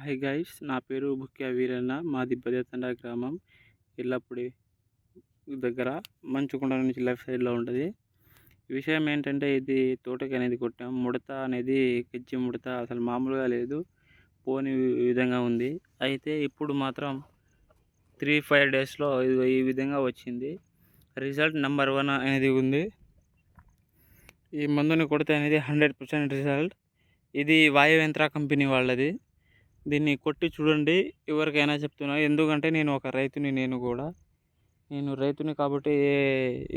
Hi guys, నా పేరు బుక్యా వీరన్న. మాది బదేతండ గ్రామం, ఎల్లప్పుడి దగ్గర మంచుకొండ నుంచి లెఫ్ట్ సైడ్లో ఉంటుంది. విషయం ఏంటంటే, ఇది తోటకి అనేది కొట్టాం. ముడత అనేది గజ్జి ముడత అసలు మామూలుగా లేదు, పోని విధంగా ఉంది. అయితే ఇప్పుడు మాత్రం 3-5 డేస్లో ఈ విధంగా వచ్చింది. రిజల్ట్ నెంబర్ 1 అనేది ఉంది. ఈ మందుని కొడితే అనేది 100% రిజల్ట్. ఇది వాయుయంత్ర కంపెనీ వాళ్ళది. దీన్ని కొట్టి చూడండి. ఎవరికైనా చెప్తున్నా, ఎందుకంటే నేను ఒక రైతుని. నేను రైతుని కాబట్టి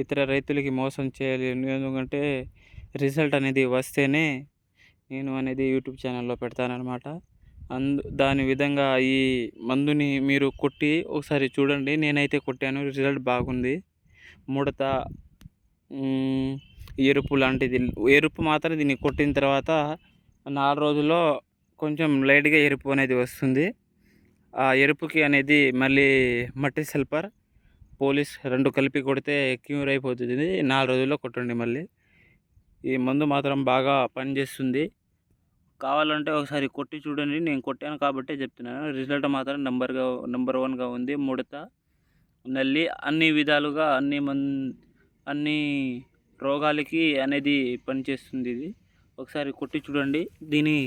ఇతర రైతులకి మోసం చేయలేను. ఎందుకంటే రిజల్ట్ అనేది వస్తేనే నేను అనేది యూట్యూబ్ ఛానల్లో పెడతానన్నమాట. దాని విధంగా ఈ మందుని మీరు కొట్టి ఒకసారి చూడండి. నేనైతే కొట్టాను, రిజల్ట్ బాగుంది. ముడత, ఎరుపు లాంటిది, ఎరుపు మాత్రం దీన్ని కొట్టిన తర్వాత 4 రోజుల్లో కొంచెం లైట్గా ఎరుపు అనేది వస్తుంది. ఆ ఎరుపుకి అనేది మళ్ళీ మట్టి సల్ఫర్, పోలీస్ 2 కలిపి కొడితే క్యూర్ అయిపోతుంది. 4 రోజుల్లో కొట్టండి మళ్ళీ. ఈ మందు మాత్రం బాగా పనిచేస్తుంది. కావాలంటే ఒకసారి కొట్టి చూడండి. నేను కొట్టాను కాబట్టి చెప్తున్నాను. రిజల్ట్ మాత్రం నెంబర్ 1గా ఉంది. ముడత, నల్లి, అన్ని విధాలుగా అన్ని రోగాలకి అనేది పనిచేస్తుంది. ఇది ఒకసారి కొట్టి చూడండి. దీని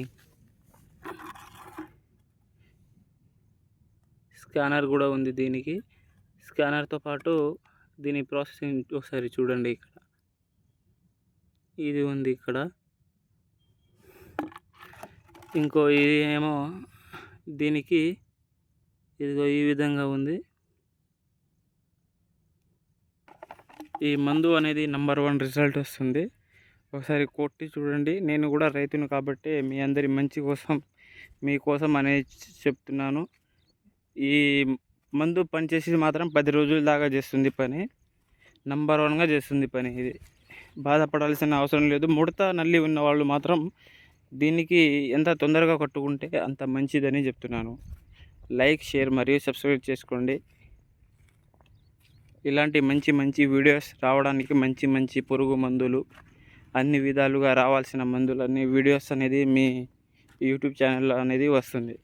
స్కానర్ కూడా ఉంది. దీనికి స్కానర్తో పాటు దీని ప్రాసెసింగ్ ఒకసారి చూడండి. ఇక్కడ ఇది ఉంది. ఇక్కడ ఇంకో ఇది ఏమో దీనికి ఇదిగో ఈ విధంగా ఉంది. ఈ మందు అనేది నెంబర్ 1 రిజల్ట్ వస్తుంది. ఒకసారి కొట్టి చూడండి. నేను కూడా రైతును కాబట్టి మీ అందరి మంచి కోసం, మీకోసం అనేది చెప్తున్నాను. ఈ మందు పనిచేసి మాత్రం 10 రోజుల దాకా చేస్తుంది పని. నెంబర్ 1గా చేస్తుంది పని. ఇది బాధపడాల్సిన అవసరం లేదు. ముడత, నల్లి ఉన్న వాళ్ళు మాత్రం దీనికి ఎంత తొందరగా కట్టుకుంటే అంత మంచిదని చెప్తున్నాను. లైక్, షేర్ మరియు సబ్స్క్రైబ్ చేసుకోండి. ఇలాంటి మంచి వీడియోస్ రావడానికి మంచి పురుగు మందులు, అన్ని విధాలుగా రావాల్సిన మందులు, అన్ని వీడియోస్ అనేది మీ యూట్యూబ్ ఛానల్లో అనేది వస్తుంది.